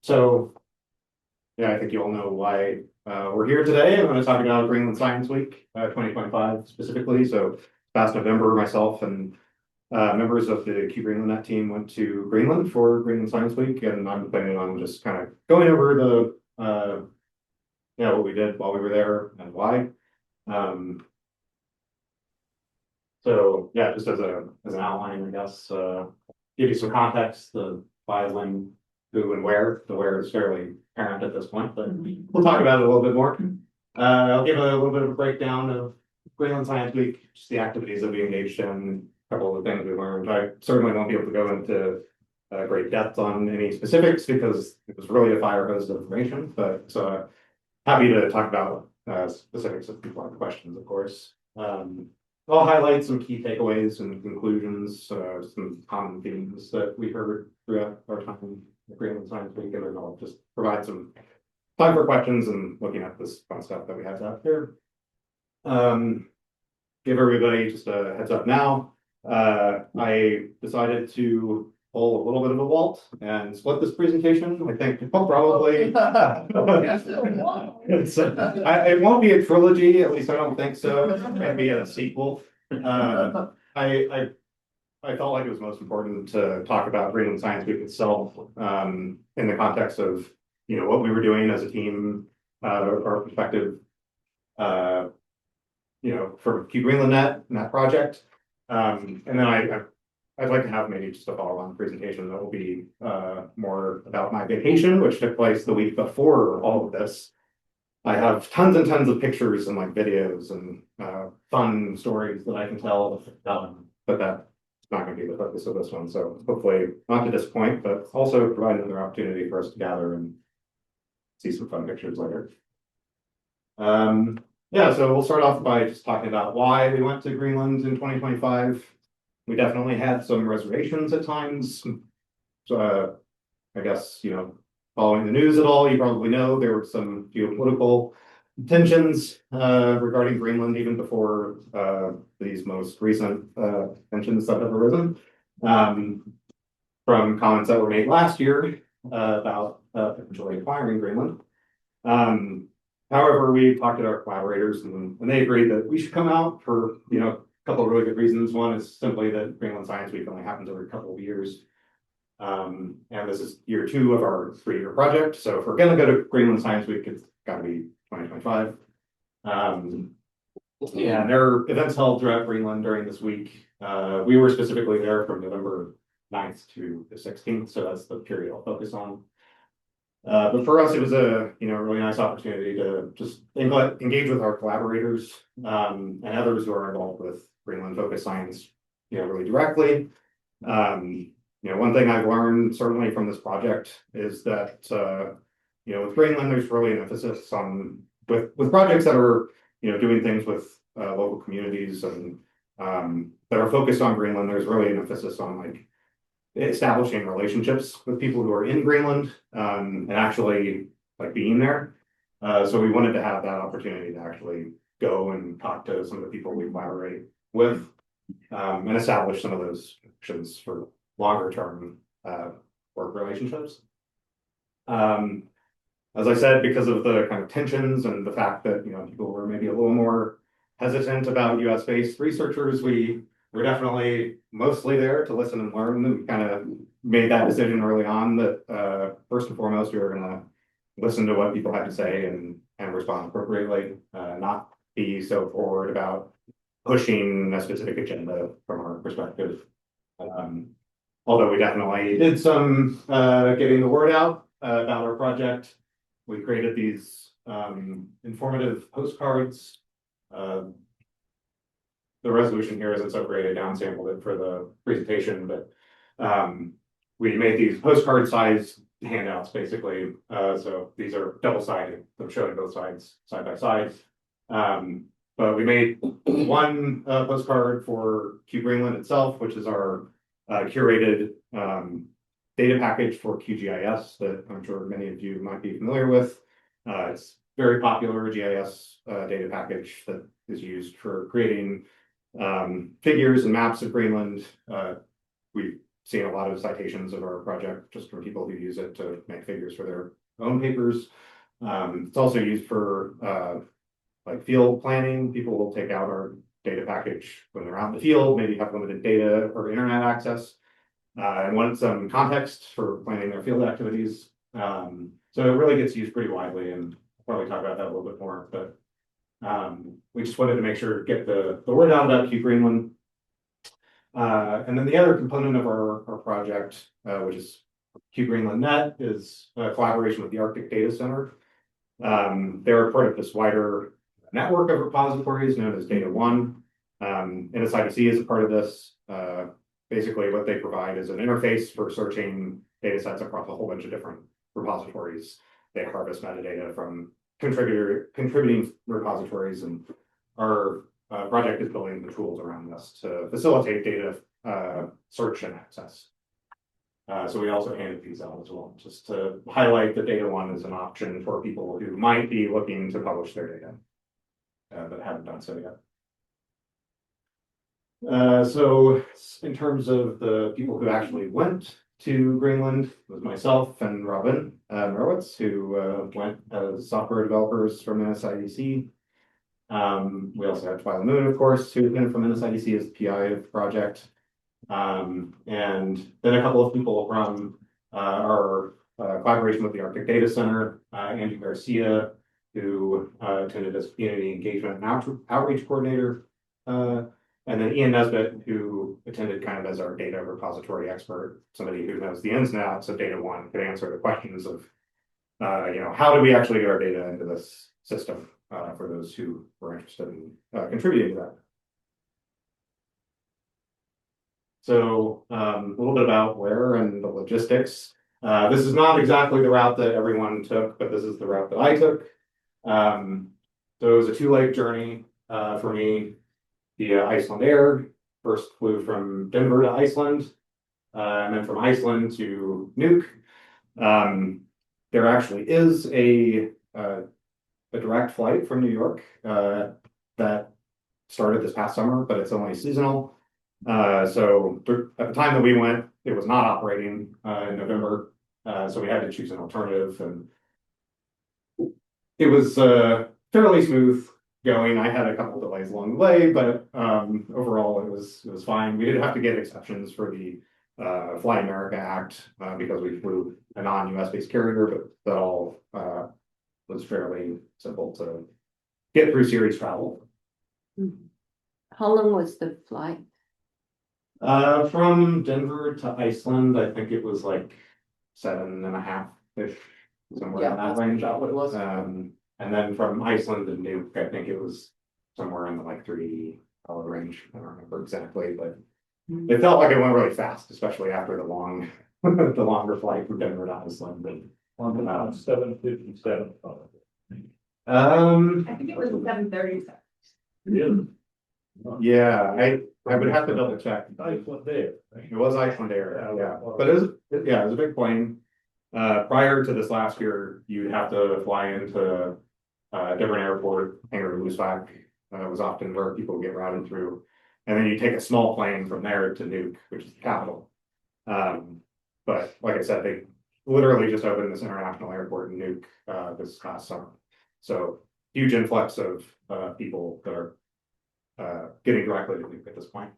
So, yeah, I think you all know why we're here today. I'm going to talk about Greenland Science Week 2025 specifically. So, last November, myself and members of the Q Greenland Net team went to Greenland for Greenland Science Week, and I'm planning on just kind of going over what we did while we were there and why. Um, so, yeah, just as an outline, I guess, give you some context, the why, when, who, and where. The where is fairly apparent at this point, but we'll talk about it a little bit more. I'll give a little bit of a breakdown of Greenland Science Week, just the activities that we engaged in, a couple of the things we learned. I certainly won't be able to go into great depth on any specifics because it was really a fire hose of information, but happy to talk about specifics if people have questions, of course. I'll highlight some key takeaways and conclusions, some common themes that we heard throughout our time at Greenland Science Week, and then I'll just provide some time for questions and looking at this fun stuff that we have out here. Give everybody just a heads up now. I decided to pull a little bit of a vault and split this presentation. I think probably it won't be a trilogy, at least I don't think so. It might be a sequel. I felt like it was most important to talk about Greenland Science Week itself in the context of what we were doing as a team, our perspective, for Q Greenland Net and that project, and then I'd like to have maybe just a follow-on presentation that will be more about my vacation, which took place the week before all of this. I have tons and tons of pictures and videos and fun stories that I can tell, but that's not going to be the focus of this one. So hopefully not to disappoint, but also provide another opportunity for us to gather and see some fun pictures later. Yeah, so we'll start off by just talking about why we went to Greenland in 2025. We definitely had some reservations at times. So I guess, following the news at all, you probably know there were some geopolitical tensions regarding Greenland even before these most recent tensions that have arisen. From comments that were made last year about potentially acquiring Greenland. However, we talked to our collaborators and they agreed that we should come out for a couple of really good reasons. One is simply that Greenland Science Week only happens every couple of years. And this is year 2 of our 3-year project. So if we're going to go to Greenland Science Week, it's got to be 2025. And there are events held throughout Greenland during this week. We were specifically there from November 9th to the 16th. So that's the period I'll focus on. But for us, it was a really nice opportunity to just engage with our collaborators and others who are involved with Greenland focused science, really directly. One thing I've learned certainly from this project is that with Greenland, there's really an emphasis on with projects that are doing things with local communities and that are focused on Greenland. There's really an emphasis on establishing relationships with people who are in Greenland and actually being there. So we wanted to have that opportunity to actually go and talk to some of the people we collaborate with and establish some of those connections for longer term work relationships. As I said, because of the kind of tensions and the fact that people were maybe a little more hesitant about US-based researchers, we were definitely mostly there to listen and learn. We kind of made that decision early on that first and foremost, we were going to listen to what people had to say and respond appropriately, not be so forward about pushing a specific agenda from our perspective. Although we definitely did some getting the word out about our project. We created these informative postcards. The resolution here isn't so great. I downsampled it for the presentation, but we made these postcard size handouts basically. So these are double-sided. I'm showing both sides side by side. But we made one postcard for Q Greenland itself, which is our curated data package for QGIS that I'm sure many of you might be familiar with. It's very popular GIS data package that is used for creating figures and maps of Greenland. We seen a lot of citations of our project just from people who use it to make figures for their own papers. It's also used for like field planning. People will take out our data package when they're out in the field, maybe have limited data or internet access, and want some context for planning their field activities. So it really gets used pretty widely, and I'll probably talk about that a little bit more, but we just wanted to make sure to get the word out about Q Greenland. And then the other component of our project, which is Q Greenland Net, is a collaboration with the Arctic Data Center. They're part of this wider network of repositories known as Data One. NSIDC is a part of this. Basically, what they provide is an interface for searching data sets across a whole bunch of different repositories. They harvest metadata from contributing repositories, and our project is building the tools around this to facilitate data search and access. So we also handed these out as well, just to highlight that Data One is an option for people who might be looking to publish their data, but haven't done so yet. So in terms of the people who actually went to Greenland, it was myself and Robin Merowitz, who went as software developers from NSIDC. We also had Twyla Moon, of course, who came from NSIDC as the PI of the project. And then a couple of people from our collaboration with the Arctic Data Center, Andy Garcia, who attended as community engagement and outreach coordinator, and then Ian Nesbitt, who attended kind of as our data repository expert, somebody who knows the ins and outs of Data One, could answer the questions of, how do we actually get our data into this system, for those who were interested in contributing to that. So a little bit about where and the logistics. This is not exactly the route that everyone took, but this is the route that I took. So it was a 2-leg journey for me via Iceland Air. First flew from Denver to Iceland, and then from Iceland to Nuuk. There actually is a direct flight from New York that started this past summer, but it's only seasonal. So at the time that we went, it was not operating in November, so we had to choose an alternative, and it was fairly smooth going. I had a couple delays along the way, but overall it was fine. We did have to get exceptions for the Fly America Act because we flew a non-US based carrier, but that all was fairly simple to get through series travel. How long was the flight? From Denver to Iceland, I think it was like 7.5-ish, somewhere in that range. What it was. And then from Iceland to Nuuk, I think it was somewhere in the like 3-hour range. I don't remember exactly, but it felt like it went really fast, especially after the longer flight from Denver to Iceland. But 7:57. I think it was 7:30. Really? Yeah, I would have to double check. Iceland there. It was Iceland Air, yeah, but it was a big plane. Prior to this last year, you'd have to fly into a different airport. Hangar Loosback was often where people get routed through, and then you take a small plane from there to Nuuk, which is the capital. But like I said, they literally just opened this international airport in Nuuk this past summer, so huge influx of people that are getting directly to Nuuk at this point.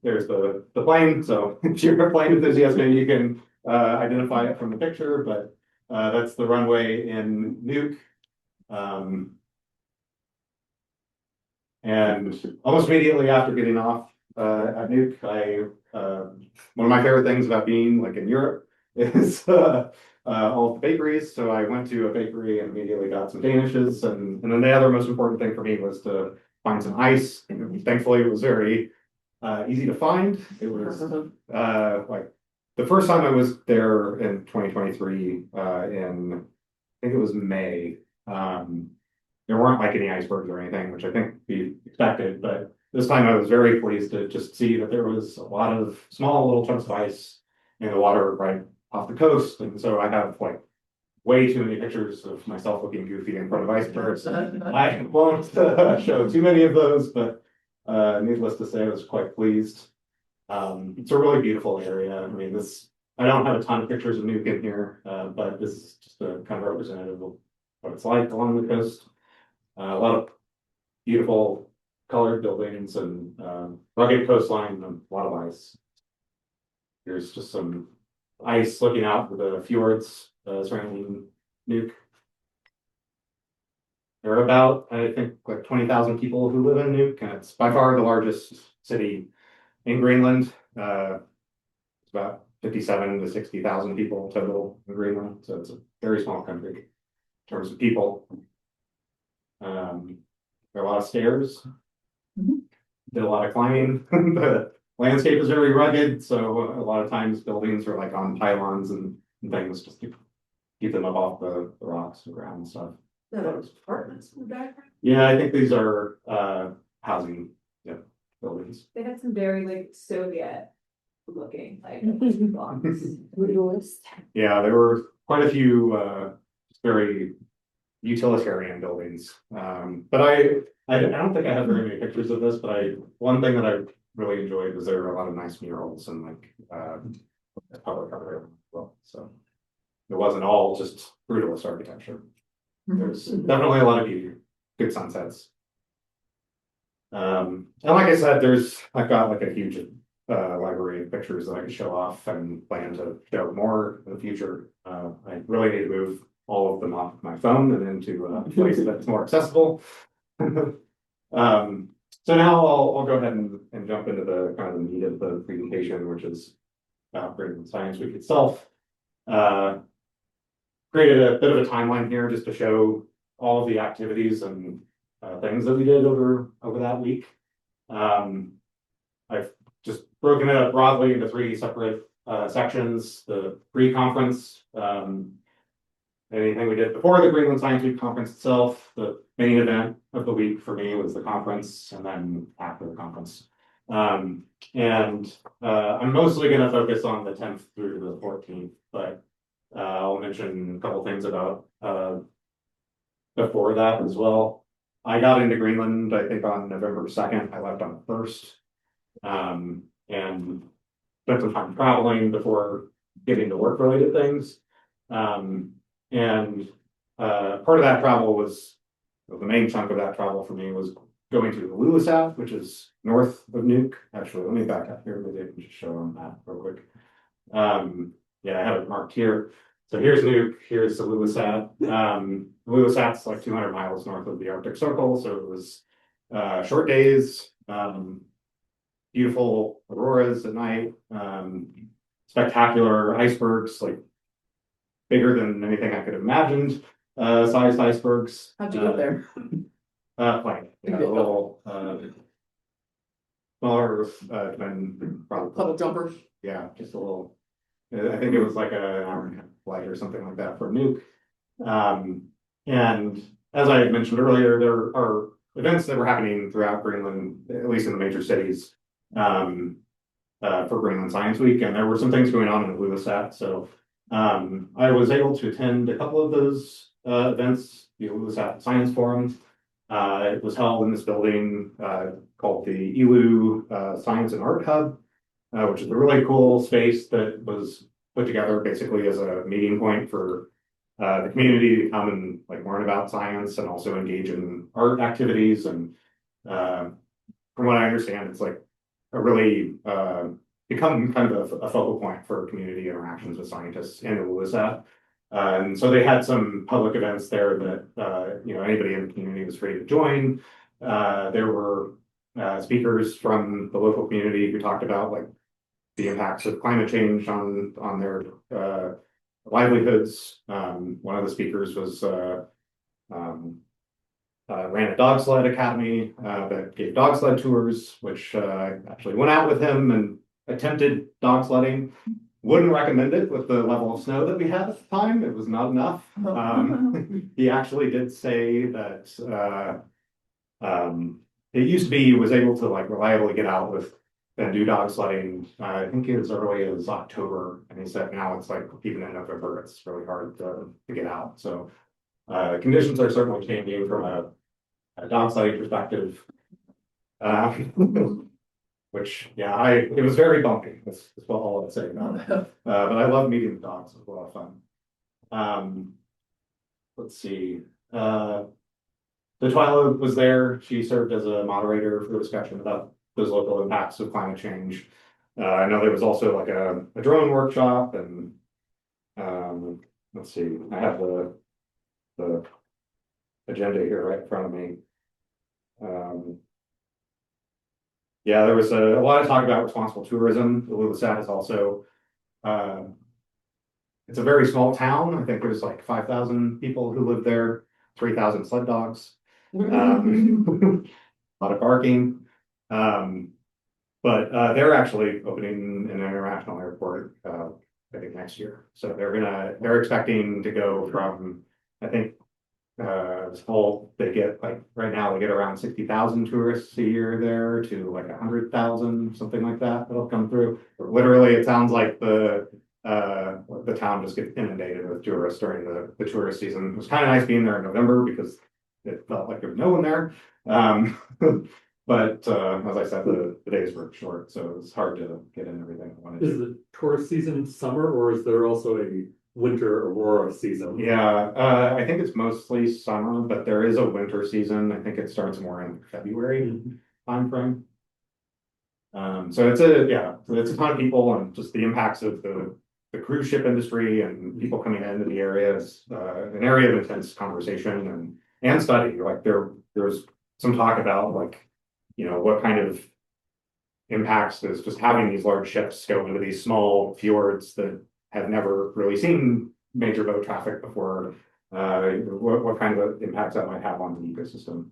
There's the plane, so if you're a plane enthusiast, maybe you can identify it from the picture, but that's the runway in Nuuk. And almost immediately after getting off at Nuuk, one of my favorite things about being like in Europe is all the bakeries. So I went to a bakery and immediately got some Danishes, and then the other most important thing for me was to find some ice. Thankfully, it was very easy to find. It was like the first time I was there in 2023 in I think it was May. There weren't like any icebergs or anything, which I think we expected, but this time I was very pleased to just see that there was a lot of small little chunks of ice in the water right off the coast. And so I have like way too many pictures of myself looking goofy in front of icebergs. I won't show too many of those, but Needless to say, I was quite pleased. It's a really beautiful area. I mean, I don't have a ton of pictures of Nuke in here, but this is just a kind of representative of what it's like along the coast. A lot of beautiful colored buildings and rugged coastline and a lot of ice. Here's just some ice looking out for the fjords surrounding Nuke. There are about, I think, like 20,000 people who live in Nuuk, and it's by far the largest city in Greenland. It's about 57 to 60,000 people total in Greenland, so it's a very small country in terms of people. There are a lot of stairs. Did a lot of climbing. The landscape is very rugged, so a lot of times buildings are like on pylons and things just to keep them up off the rocks and ground and stuff. Those apartments in the background. Yeah, I think these are housing, buildings. They had some very like Soviet looking like blocks. Brutalist. Yeah, there were quite a few very utilitarian buildings. But I don't think I have very many pictures of this, but one thing that I really enjoyed was there were a lot of nice murals and like public art as well. So it wasn't all just brutalist architecture. There's definitely a lot of beauty, good sunsets. And like I said, I've got like a huge library of pictures that I can show off and plan to show more in the future. I really need to move all of them off my phone and into a place that's more accessible. So now I'll go ahead and jump into the kind of the meat of the presentation, which is about Greenland Science Week itself. Created a bit of a timeline here just to show all of the activities and things that we did over that week. I've just broken it up broadly into 3 separate sections. The pre-conference, anything we did before the Greenland Science Week conference itself. The main event of the week for me was the conference, and then after the conference. I'm mostly going to focus on the 10th through the 14th, but I'll mention a couple things about before that as well. I got into Greenland, I think, on November 2nd. I left on the 1st, and spent some time traveling before getting to work-related things. Part of that travel was, the main chunk of that travel for me was going to Ilulissat, which is north of Nuuk. Actually, let me back up here. Maybe I can just show on that real quick. Yeah, I have it marked here. So here's Nuuk, here's Ilulissat. Ilulissat's like 200 miles north of the Arctic Circle, so it was short days, beautiful auroras at night, spectacular icebergs, like bigger than anything I could have imagined, sized icebergs. How'd you get there? Plane, yeah, a little smaller than probably. Puddle jumpers. Yeah, just a little. I think it was like an hour and a half flight or something like that for Nuuk. And as I had mentioned earlier, there are events that were happening throughout Greenland, at least in the major cities, for Greenland Science Week, and there were some things going on in Ilulissat. So I was able to attend a couple of those events, the Ilulissat Science Forum. It was held in this building called the Ilu Science and Art Hub, which is a really cool space that was put together basically as a meeting point for the community to come and like learn about science and also engage in art activities. And from what I understand, it's like a really become kind of a focal point for community interactions with scientists in Ilulissat. And so they had some public events there that anybody in the community was free to join. There were speakers from the local community who talked about like the impacts of climate change on their livelihoods. One of the speakers was ran a dog sled academy that gave dog sled tours, which actually went out with him and attempted dog sledding. Wouldn't recommend it with the level of snow that we had at the time. It was not enough. He actually did say that it used to be he was able to like reliably get out with and do dog sledding. I think as early as October, and he said now it's like even in November, it's really hard to get out. So conditions are certainly changing from a dog sledding perspective. Which, yeah, it was very bumpy, that's all I'd say about it. But I love meeting the dogs, it was a lot of fun. Let's see, the Twyla was there, she served as a moderator for the discussion about those local impacts of climate change. I know there was also like a drone workshop and, let's see, I have the agenda here right in front of me. Yeah, there was a lot of talk about responsible tourism. Ilulissat is also, it's a very small town. I think there's like 5,000 people who live there, 3,000 sled dogs. A lot of barking. But they're actually opening an international airport, I think next year. So they're expecting to go from, I think, this whole, they get like, right now they get around 60,000 tourists a year there to like 100,000, something like that, that'll come through. Literally, it sounds like the town just gets inundated with tourists during the tourist season. It was kind of nice being there in November because it felt like there was no one there. But as I said, the days were short, so it was hard to get in everything I wanted to. Is the tourist season summer or is there also a winter aurora season? Yeah, I think it's mostly summer, but there is a winter season. I think it starts more in February timeframe. So it's a ton of people and just the impacts of the cruise ship industry and people coming into the area is an area of intense conversation and study. Like there's some talk about like, you know, what kind of impacts does just having these large ships go into these small fjords that have never really seen major boat traffic before, what kind of impacts that might have on the ecosystem.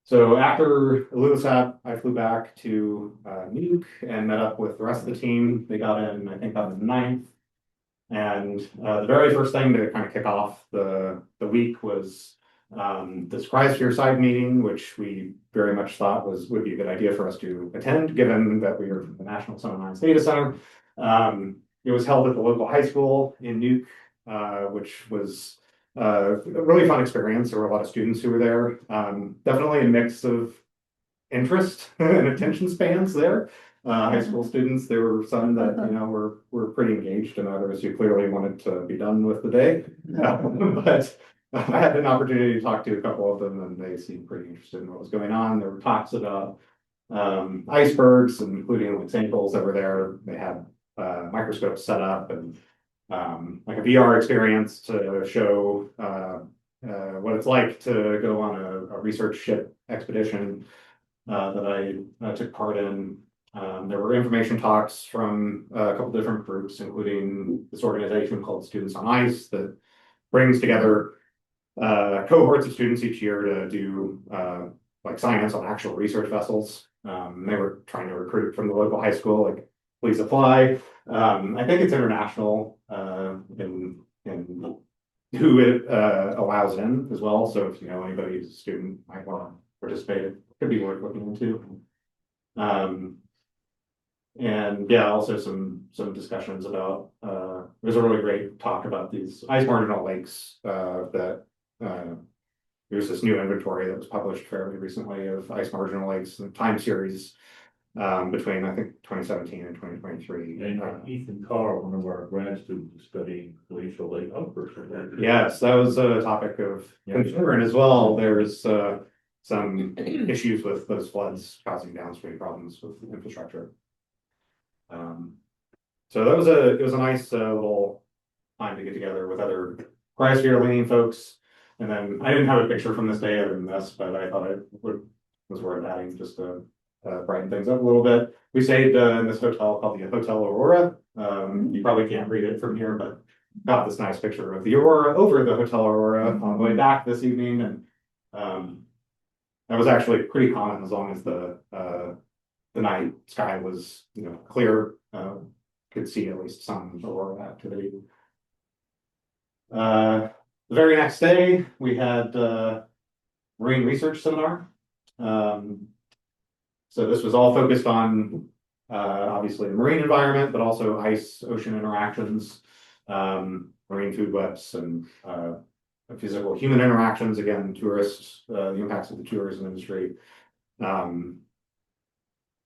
So after Ilulissat, I flew back to Nuuk and met up with the rest of the team. They got in, I think, on the 9th. And the very first thing to kind of kick off the week was this cryosphere side meeting, which we very much thought would be a good idea for us to attend, given that we are from the National Sun and Ice Data Center. It was held at the local high school in Nuuk, which was a really fun experience. There were a lot of students who were there. Definitely a mix of interest and attention spans there. High school students, there were some that, you know, were pretty engaged and others who clearly wanted to be done with the day. But I had an opportunity to talk to a couple of them and they seemed pretty interested in what was going on. There were talks about icebergs, including like samples that were there. They had microscopes set up and like a VR experience to show what it's like to go on a research ship expedition that I took part in. There were information talks from a couple different groups, including this organization called Students on Ice that brings together cohorts of students each year to do like science on actual research vessels. They were trying to recruit from the local high school, like, please apply. I think it's international in who it allows in as well. So if you know anybody who's a student might want to participate, it could be worth looking into. And yeah, also some discussions about there's a really great talk about these ice marginal lakes that there's this new inventory that was published fairly recently of ice marginal lakes, the time series between I think 2017 and 2023. And Ethan Carr, one of our grad students, is studying glacial lake outbursts. Yes, that was a topic of concern as well. There's some issues with those floods causing downstream problems with infrastructure. So it was a nice little time to get together with other cryosphere leaning folks. And then I didn't have a picture from this day other than this, but I thought was worth adding just to brighten things up a little bit. We stayed in this hotel called the Hotel Aurora. You probably can't read it from here, but got this nice picture of the Aurora over the Hotel Aurora on the way back this evening. And that was actually pretty common as long as the night sky was, you know, clear, could see at least some aurora activity. The very next day, we had marine research seminar. So this was all focused on obviously the marine environment, but also ice ocean interactions, marine food webs, and physical human interactions, again, tourists, the impacts of the tourism industry.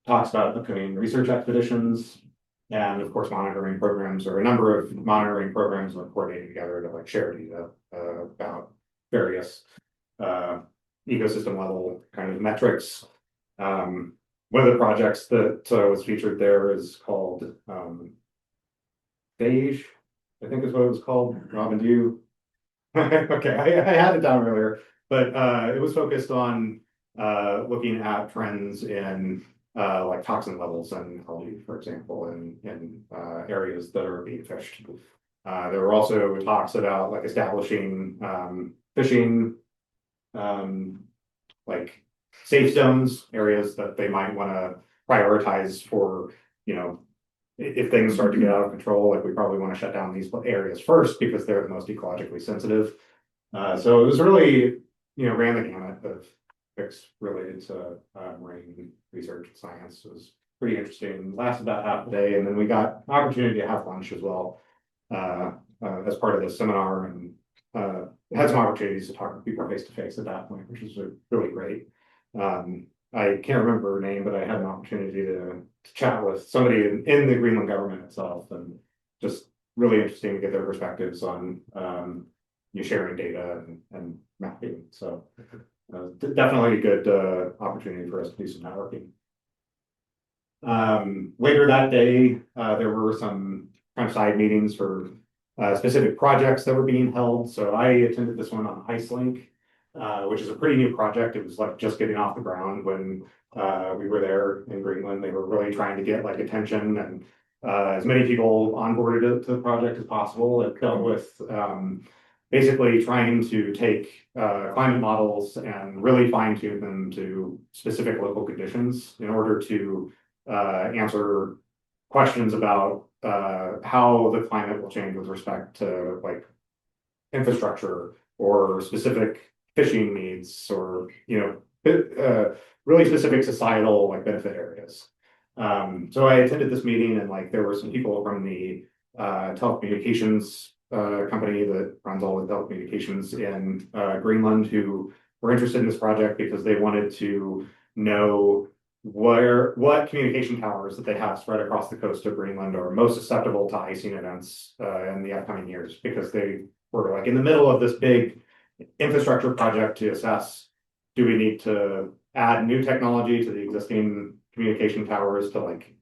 Talks about upcoming research expeditions, and of course, monitoring programs, or a number of monitoring programs are coordinated together to like share data about various ecosystem level kind of metrics. One of the projects that was featured there is called Beige, I think is what it was called. Robin, do you? Okay, I had it down earlier, but it was focused on looking at trends in like toxin levels and algae, for example, in areas that are being fished. There were also talks about like establishing fishing like safe zones, areas that they might want to prioritize for, you know, if things start to get out of control, like we probably want to shut down these areas first because they're the most ecologically sensitive. So it was really, you know, ran the gamut of topics related to marine research and science. It was pretty interesting. Lasted about half a day, and then we got an opportunity to have lunch as well as part of the seminar, and had some opportunities to talk to people face to face at that point, which was really great. I can't remember her name, but I had an opportunity to chat with somebody in the Greenland government itself, and just really interesting to get their perspectives on you sharing data and mapping. So definitely a good opportunity for us to do some networking. Later that day, there were some kind of side meetings for specific projects that were being held. So I attended this one on IceLink, which is a pretty new project. It was like just getting off the ground when we were there in Greenland. They were really trying to get like attention and as many people onboarded to the project as possible. It dealt with basically trying to take climate models and really fine tune them to specific local conditions in order to answer questions about how the climate will change with respect to like infrastructure or specific fishing needs, or, you know, really specific societal like benefit areas. So I attended this meeting, and like there were some people from the telecommunications company that runs all the telecommunications in Greenland who were interested in this project because they wanted to know what communication towers that they have spread across the coast of Greenland are most susceptible to icing events in the upcoming years, because they were like in the middle of this big infrastructure project to assess, do we need to add new technology to the existing communication towers to like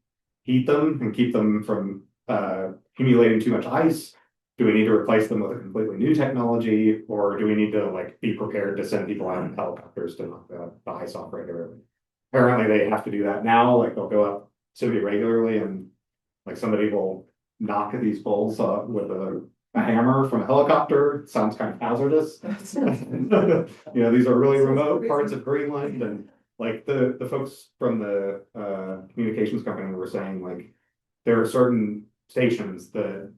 heat them and keep them from accumulating too much ice? Do we need to replace them with a completely new technology, or do we need to like be prepared to send people out in helicopters to knock the ice off regularly? Apparently they have to do that now, like they'll go up semi-regularly, and like somebody will knock these poles with a hammer from a helicopter. It sounds kind of hazardous. You know, these are really remote parts of Greenland, and like the folks from the communications company were saying, like there are certain stations that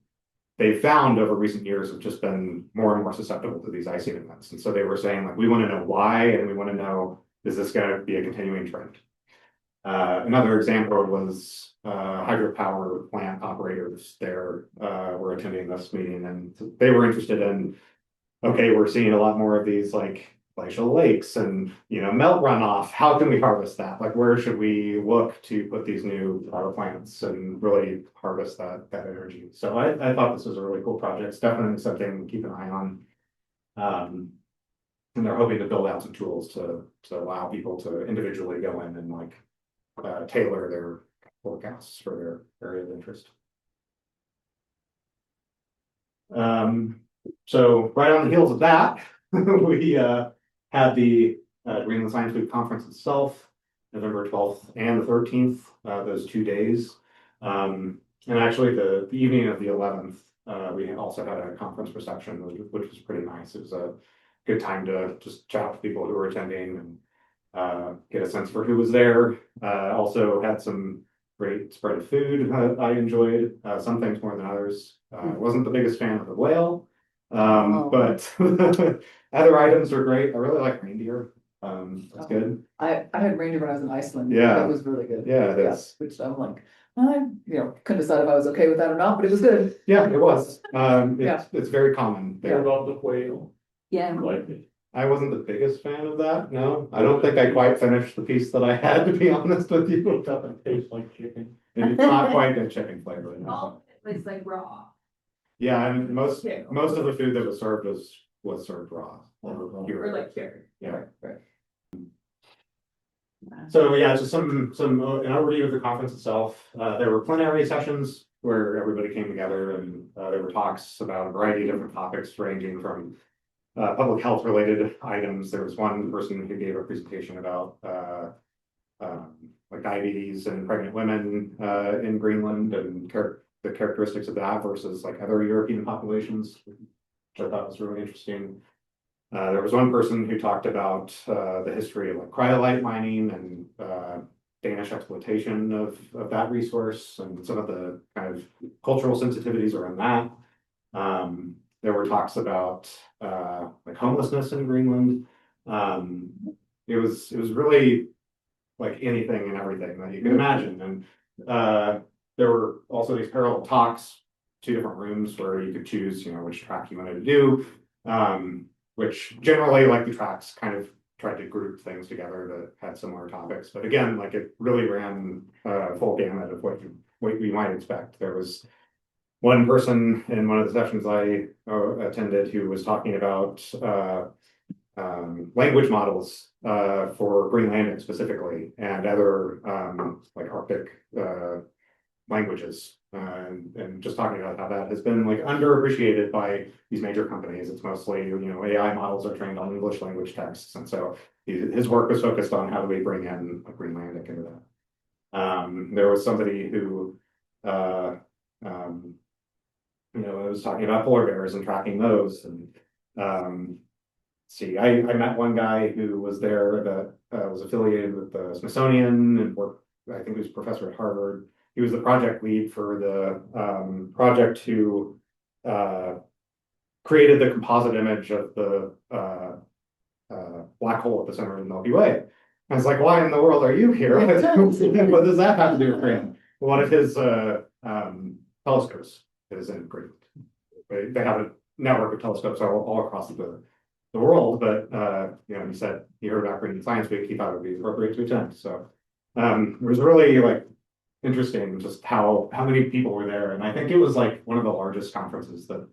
they found over recent years have just been more and more susceptible to these icing events. And so they were saying, like, we want to know why, and we want to know, is this going to be a continuing trend? Another example was hydropower plant operators there were attending this meeting, and they were interested in, okay, we're seeing a lot more of these like glacial lakes and, you know, melt runoff. How can we harvest that? Like, where should we look to put these new power plants and really harvest that energy? So I thought this was a really cool project. It's definitely something to keep an eye on. And they're hoping to build out some tools to allow people to individually go in and like tailor their forecasts for their area of interest. So right on the heels of that, we had the Greenland Science Week conference itself, November 12th and the 13th, those 2 days. And actually the evening of the 11th, we also had a conference reception, which was pretty nice. It was a good time to just chat with people who were attending and get a sense for who was there. Also had some great spread of food I enjoyed, some things more than others. Wasn't the biggest fan of the whale, but other items are great. I really like reindeer. That's good. I had reindeer when I was in Iceland. Yeah. It was really good. Yeah, it is. Which I'm like, couldn't decide if I was okay with that or not, but it was good. Yeah, it was. Yeah. It's very common What there. about the whale? Yeah, Like it. I wasn't the biggest fan of that, no. I don't think I quite finished the piece that I had, to be honest with you. It doesn't taste like chicken. And it's not quite a chicken flavor, no. All, it's like raw. Yeah, and most Yeah. of the food that was served was served raw. Or Cured. like cured. Yeah. Right. So yeah, just some an overview of the conference itself. There were plenary sessions where everybody came together, and there were talks about a variety of different topics ranging from public health related items. There was one person who gave a presentation about like diabetes in pregnant women in Greenland and the characteristics of that versus like other European populations, which I thought was really interesting. There was one person who talked about the history of like cryolite mining and Danish exploitation of that resource and some of the kind of cultural sensitivities around that. There were talks about like homelessness in Greenland. It was really like anything and everything that you could imagine. And there were also these parallel talks, 2 different rooms where you could choose, which track you wanted to do. Which generally, like, the tracks kind of tried to group things together that had similar topics. But again, like, it really ran full gamut of what you might expect. There was one person in one of the sessions I attended who was talking about language models for Greenlandic specifically and other like Arctic languages, and just talking about how that has been like underappreciated by these major companies. It's mostly, AI models are trained on English language texts, and so his work was focused on how do we bring in like Greenlandic into that. There was somebody who was talking about polar bears and tracking those, and see, I met one guy who was there that was affiliated with the Smithsonian and worked, I think he was a professor at Harvard. He was the project lead for the project who created the composite image of the black hole at the center of the Milky Way. I was like, why in the world are you here? What does that have to do with Greenland? One of his telescopes is in Greenland. They have a network of telescopes all across the world, but he said he heard about Greenland Science Week. He thought it would be appropriate to attend. So it was really like interesting just how many people were there, and I think it was like one of the largest conferences that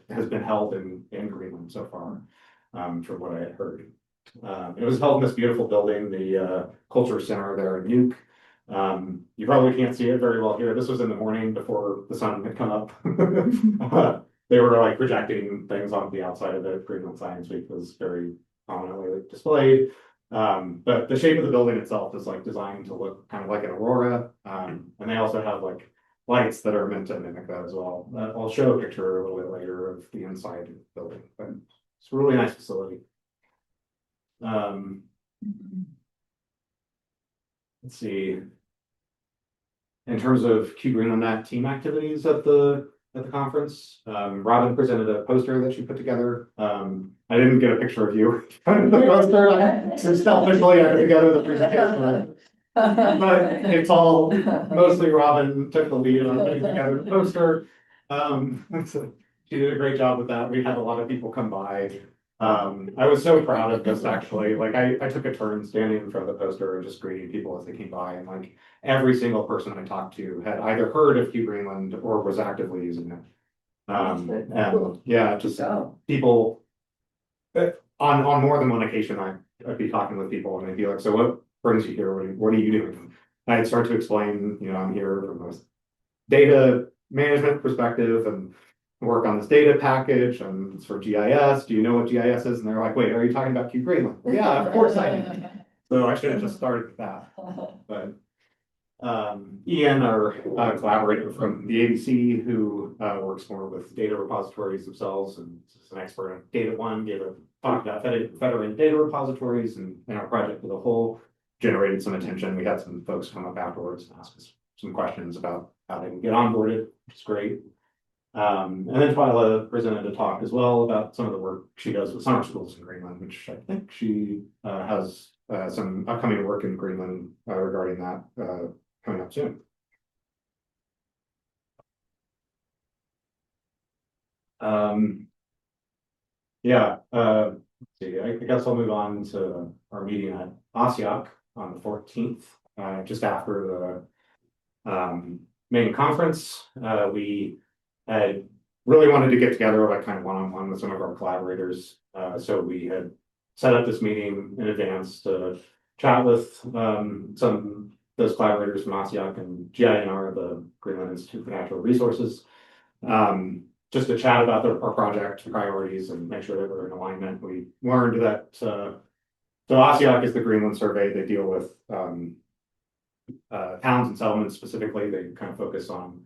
has been held in Greenland so far, from what I had heard. It was held in this beautiful building, the Culture Center there in Nuuk. You probably can't see it very well here. This was in the morning before the sun had come up. They were like projecting things on the outside of it. Greenland Science Week was very prominently displayed. But the shape of the building itself is like designed to look kind of like an aurora. And they also have like lights that are meant to mimic that as well. I'll show a picture a little bit later of the inside of the building, but it's a really nice facility. Let's see. In terms of Q Greenland team activities at the conference, Robin presented a poster that she put together. I didn't get a picture of you in the poster. Selfishly, I put together the presentation. But it's all mostly Robin took the lead on putting together the poster. So she did a great job with that. We had a lot of people come by. I was so proud of this actually. Like I took a turn standing in front of the poster and just greeting people as they came by, and like every single person I talked to had either heard of Q Greenland or was actively using it. And yeah, just people on more than one occasion I'd be talking with people and they'd be like, so what brings you here? What are you doing? And I'd start to explain, I'm here from a data management perspective and work on this data package, and it's for GIS. Do you know what GIS is? And they're like, wait, are you talking about Q Greenland? Yeah, of course I do. So I should have just started with that. But Ian, our collaborator from the ABC, who works more with data repositories themselves and is an expert on Data One, gave a talk about federated data repositories and our project as a whole, generated some attention. We had some folks come up afterwards and ask us some questions about how they can get onboarded, which is great. And then Twyla presented a talk as well about some of the work she does with summer schools in Greenland, which I think she has some upcoming work in Greenland regarding that coming up soon. Yeah, let's see, I guess I'll move on to our meeting at Asiak on the 14th, just after the main conference. We had really wanted to get together like kind of one-on-one with some of our collaborators. So we had set up this meeting in advance to chat with some those collaborators from Asiak and GINR, the Greenland Institute for Natural Resources. Just to chat about our project priorities and make sure that we're in alignment. We learned that so Asiak is the Greenland survey. They deal with towns and settlements specifically. They kind of focus on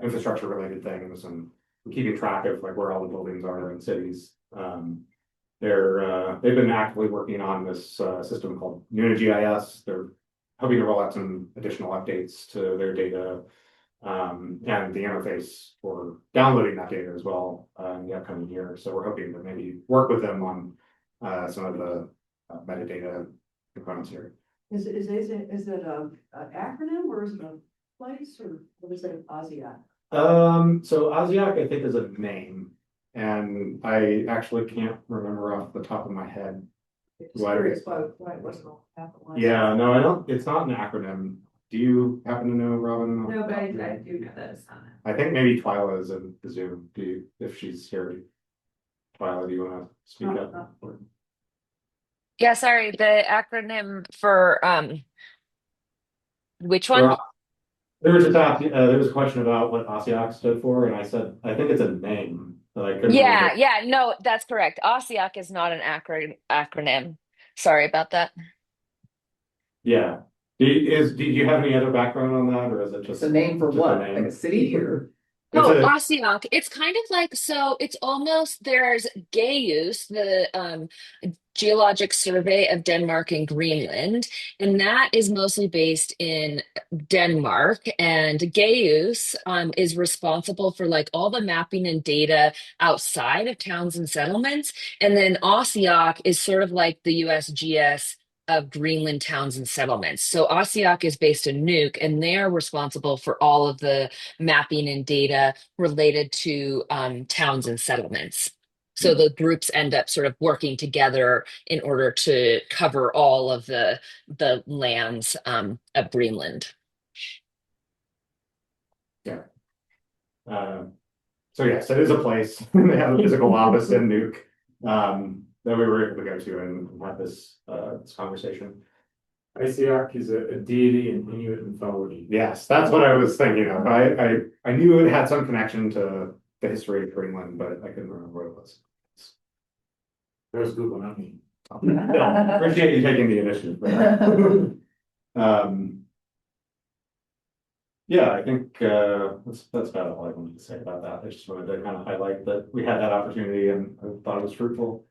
infrastructure related things and keeping track of like where all the buildings are in cities. They've been actively working on this system called UniGIS. They're hoping to roll out some additional updates to their data and the interface for downloading that data as well in the upcoming year. So we're hoping to maybe work with them on some of the metadata components here. Is it an acronym or is it a place or what is it, ASIAC? So Asiak, I think, is a name, and I actually can't remember off the top of my head. Just Why- curious why it wasn't all capitalized. Yeah, no, I don't, it's not an acronym. Do you happen to know, Robin? No, but I do know that it's not. I think maybe Twyla is in the Zoom, if she's here. Twyla, do you wanna speak up? Yeah, sorry, the acronym for which one? Well, there was there was a question about what Asiak stood for, and I said, I think it's a name, but I couldn't Yeah, remember. yeah, no, that's correct. OSIAC is not an acronym. Sorry about that. Yeah. Do you have any other background on that, or is it It's just? a name for just a what, name? like a city or? It's Oh, a- OSIAC. It's kind of like, so it's almost, there's GEUS, the Geologic Survey of Denmark and Greenland, and that is mostly based in Denmark. And GEUS is responsible for like all the mapping and data outside of towns and settlements. And then OSIAC is sort of like the USGS of Greenland towns and settlements. So OSIAC is based in Nuuk, and they're responsible for all of the mapping and data related to towns and settlements. So the groups end up sort of working together in order to cover all of the lands of Greenland. Yeah. So yes, it is a place. They have a physical office in Nuuk that we were able to go to and have this conversation. Isiak is a deity in Inuit mythology. Yes, that's what I was thinking of. I knew it had some connection to the history of Greenland, but I couldn't remember what it was. There's Google, not me. Appreciate you taking the initiative. Yeah, I think that's about all I wanted to say about that. I just wanted to kind of highlight that we had that opportunity and I thought it was fruitful.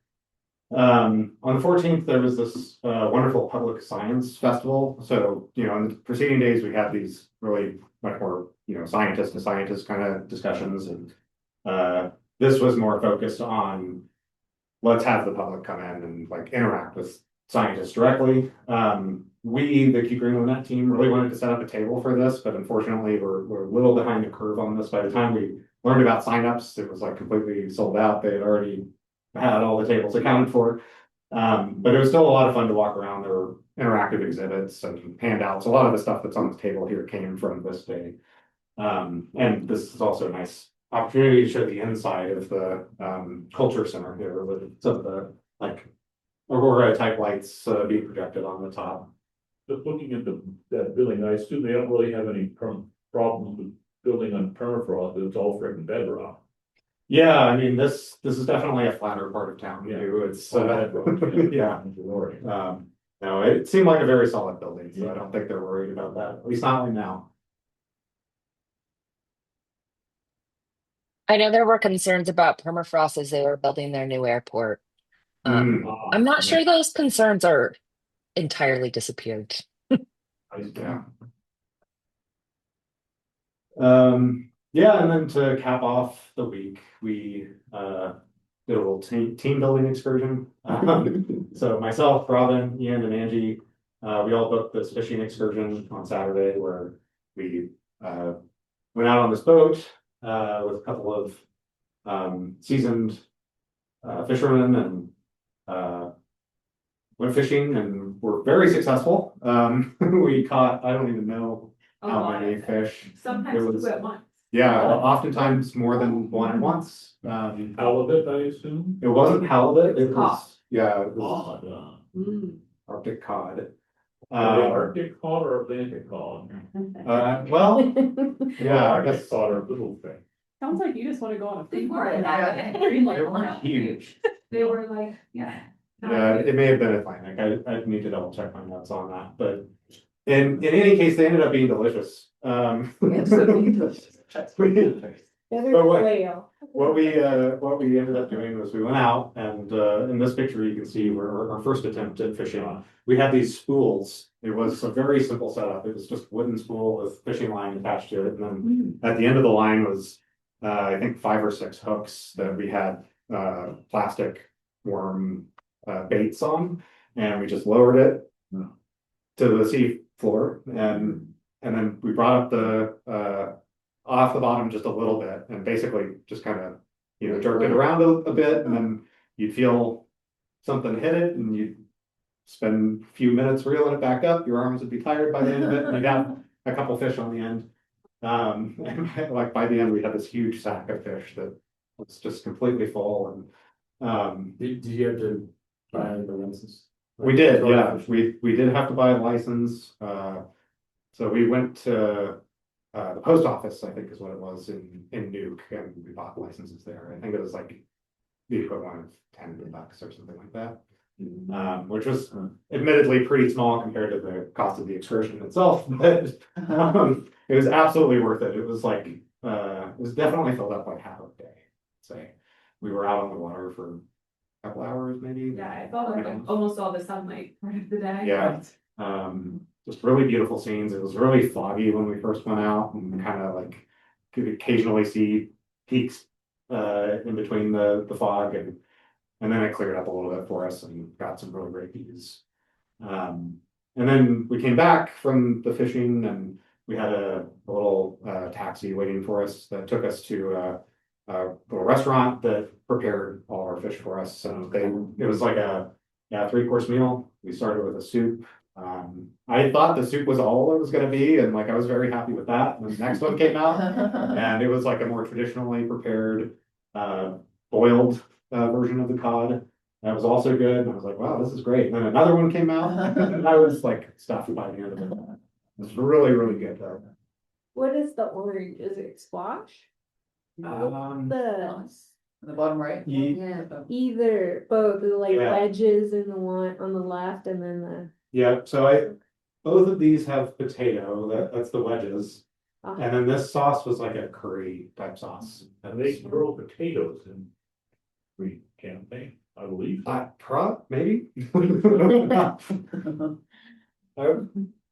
On the 14th, there was this wonderful public science festival. So, you know, in the preceding days, we had these really much more, you know, scientist to scientist kind of discussions. And this was more focused on let's have the public come in and like interact with scientists directly. We, the Keep Greenland Net team, really wanted to set up a table for this, but unfortunately, we're a little behind the curve on this. By the time we learned about signups, it was like completely sold out. They had already had all the tables accounted for. But it was still a lot of fun to walk around. There were interactive exhibits and handouts. A lot of the stuff that's on the table here came from this day. And this is also a nice opportunity to show the inside of the culture center here with some of the like Aurora type lights being projected on the top. Just looking at that building, I assume they don't really have any problems with building on permafrost, it's all freaking bedrock. Yeah, I mean, this is definitely a flatter part of town too. It's All bedrock, yeah. Lord. No, it seemed like a very solid building, so I don't think they're worried about that, at least not right now. I know there were concerns about permafrost as they were building their new airport. I'm not sure those concerns are entirely disappeared. Yeah. Yeah, and then to cap off the week, we did a little team building excursion. So myself, Robin, Ian, and Angie, we all booked this fishing excursion on Saturday where we went out on this boat with a couple of seasoned fishermen and, went fishing and were very successful. We caught, I don't even know A how lot many of fish. Sometimes It was- two at once. Yeah, oftentimes more than one at once. Halibut, I assume? It wasn't halibut, it It's cod. was, yeah, it was Oh, Mm. Arctic cod. are they Arctic cod or Atlantic cod? Well, yeah, I Arctic guess cod are little thing. Sounds like you just wanna go on a. They food were trip. that they Greenland. were huge. They were like, yeah. Yeah, it may have been Atlantic. I need to double check my notes on that, but in any case, they ended up being delicious. Absolutely delicious. Better But what- whale. What we ended up doing was we went out and, in this picture, you can see where our first attempt at fishing. We had these spools. It was a very simple setup. It was just wooden spool with fishing line attached to it. And then at the end of the line was, I think 5 or 6 hooks that we had, plastic worm, baits on. And we just lowered it to the sea floor and then we brought up the, off the bottom just a little bit and basically just kind of, jerked it around a bit and then you'd feel something hit it and you'd spend a few minutes reeling it back up. Your arms would be tired by the end of it and you'd have a couple fish on the end. And like by the end, we had this huge sack of fish that was just completely full and, Did you have to buy the lenses? we did, yeah, we did have to buy a license, so we went to. The post office, I think is what it was in Nuke, and we bought licenses there. I think it was like the equivalent of $10 or something like that. Which was admittedly pretty small compared to the cost of the excursion itself, but it was absolutely worth it. It was like, it was definitely filled up like half a day, say. We were out on the water for a couple hours maybe. Yeah, I felt like almost all the sunlight part of the day. Yeah. Just really beautiful scenes. It was really foggy when we first went out and kind of like could occasionally see peaks in between the fog and then it cleared up a little bit for us and got some really great views. And then we came back from the fishing and we had a little taxi waiting for us that took us to a little restaurant that prepared all our fish for us. So it was like a 3-course meal. We started with a soup. I thought the soup was all it was gonna be, and like I was very happy with that. And the next one came out, and it was like a more traditionally prepared, boiled version of the cod. That was also good, and I was like, wow, this is great. And then another one came out, and I was like stuffed by the end of it. It was really, really good though. What is the orange? Is it squash? The, In the bottom right. yeah, either, both, the like Yeah. wedges in the one on the left and then the. Yeah, so both of these have potato, that's the wedges. And then this sauce was like a curry type sauce. And they grow potatoes in Green, can't they? I believe. Maybe.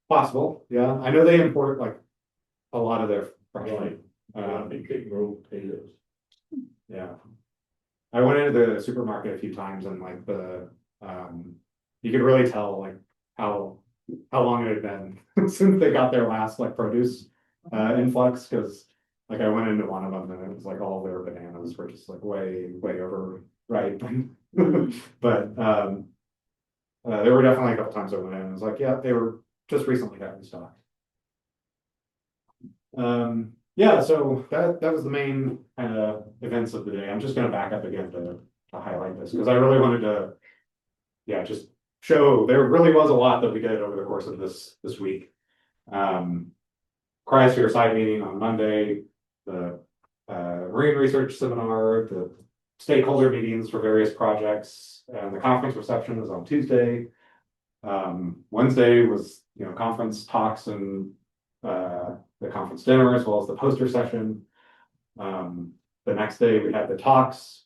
Possible, yeah. I know they import like a lot of their fresh. Right. I think they grow potatoes. Yeah. I went into the supermarket a few times and like you could really tell like how long it had been since they got their last like produce influx, because like I went into one of them and it was like all their bananas were just like way over ripe. But there were definitely a couple times I went in and I was like, yeah, they were just recently got restocked. Yeah, so that was the main kind of events of the day. I'm just gonna back up again to highlight this because I really wanted to, just show there really was a lot that we did over the course of this week. Cryosphere side meeting on Monday, the marine research seminar, the stakeholder meetings for various projects, and the conference reception was on Tuesday. Wednesday was conference talks and the conference dinner as well as the poster session. The next day we had the talks.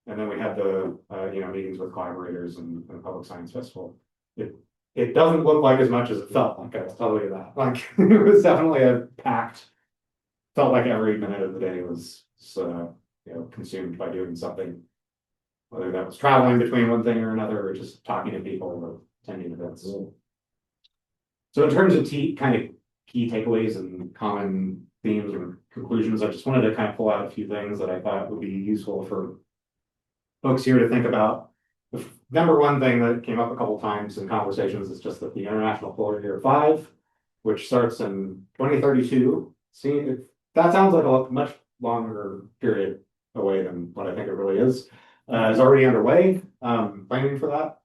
And then we had the meetings with collaborators and the Public Science Festival. It doesn't look like as much as it felt like, I'll tell you that. Like it was definitely a packed, felt like every minute of the day was consumed by doing something. Whether that was traveling between one thing or another or just talking to people or attending events. So in terms of kind of key takeaways and common themes or conclusions. I just wanted to kind of pull out a few things that I thought would be useful for folks here to think about. The number one thing that came up a couple times in conversations is just that the International Polar Year 5, which starts in 2032, that sounds like a much longer period away than what I think it really is already underway, planning for that.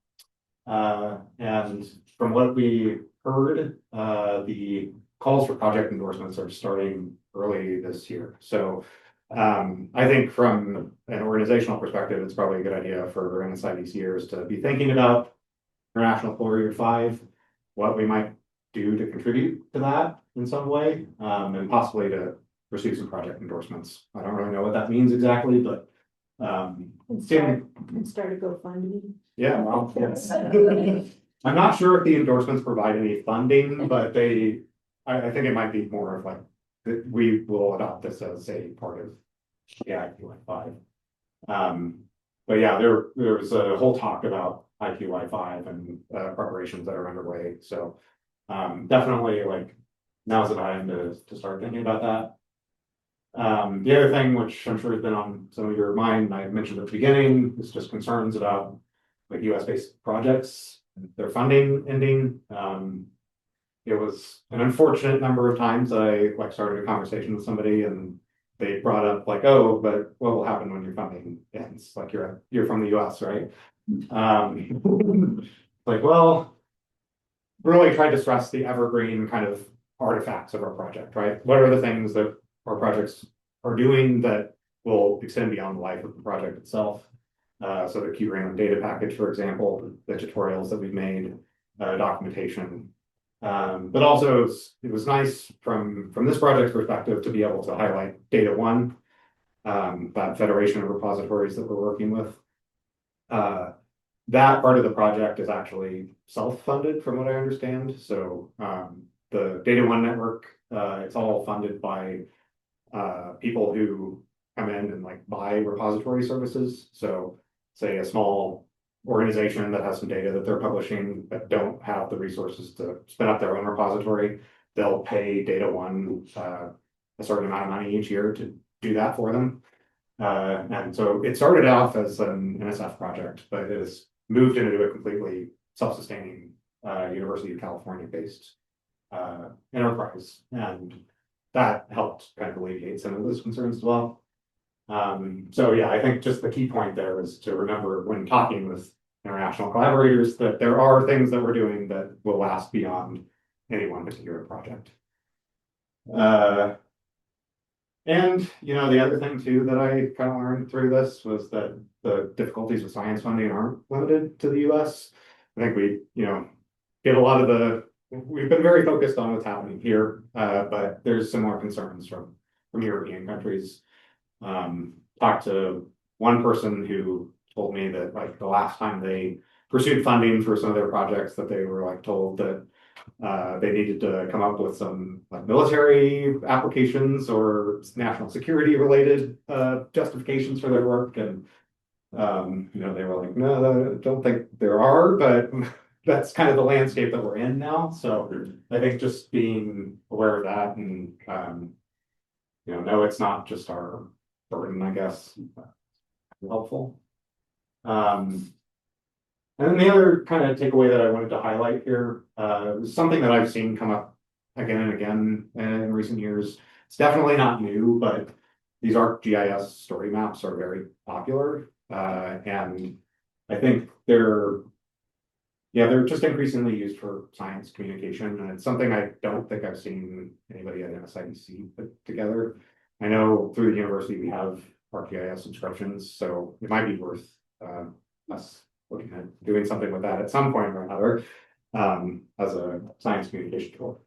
And from what we heard, the calls for project endorsements are starting early this year. So I think from an organizational perspective, it's probably a good idea for NSIDCers to be thinking about International Polar Year 5, what we might do to contribute to that in some way, and possibly to pursue some project endorsements. I don't really know what that means exactly, but And start a GoFundMe. yeah, well, yes. I'm not sure if the endorsements provide any funding, but I think it might be more of like, that we will adopt this as a part of the IQI 5. But yeah, there was a whole talk about IQI 5 and preparations that are underway. So definitely like now's the time to start thinking about that. The other thing, which I'm sure has been on some of your mind, I mentioned at the beginning, is just concerns about like US-based projects, their funding ending. It was an unfortunate number of times I like started a conversation with somebody and they brought up like, oh, but what will happen when your funding ends? Like you're from the US, right? Like, well, really tried to stress the evergreen kind of artifacts of our project, right? What are the things that our projects are doing that will extend beyond the life of the project itself? So the Greenland data package, for example, the tutorials that we've made, documentation. But also it was nice from this project's perspective to be able to highlight Data One, that federation of repositories that we're working with. That part of the project is actually self-funded from what I understand. So the Data One network, it's all funded by people who come in and like buy repository services. So say a small organization that has some data that they're publishing but don't have the resources to spin up their own repository, they'll pay Data One a certain amount of money each year to do that for them. And so it started off as an NSF project, but it has moved into a completely self-sustaining University of California based enterprise. And that helped kind of alleviate some of those concerns as well. So yeah, I think just the key point there is to remember when talking with international collaborators that there are things that we're doing that will last beyond any one particular project. And the other thing too that I kind of learned through this was that the difficulties with science funding aren't limited to the US. I think we, get a lot of we've been very focused on what's happening here, but there's similar concerns from European countries. Talked to one person who told me that like the last time they pursued funding for some of their projects that they were like told that they needed to come up with some like military applications or national security related justifications for their work. And they were like, no, I don't think there are, but that's kind of the landscape that we're in now. So I think just being aware of that and no, it's not just our burden, I guess, helpful. And then the other kind of takeaway that I wanted to highlight here was something that I've seen come up again and again in recent years. It's definitely not new, but these ArcGIS story maps are very popular. And I think they're just increasingly used for science communication. And it's something I don't think I've seen anybody at NSIDC put together. I know through the university we have ArcGIS subscriptions, so it might be worth us looking at doing something with that at some point or another as a science communication tool.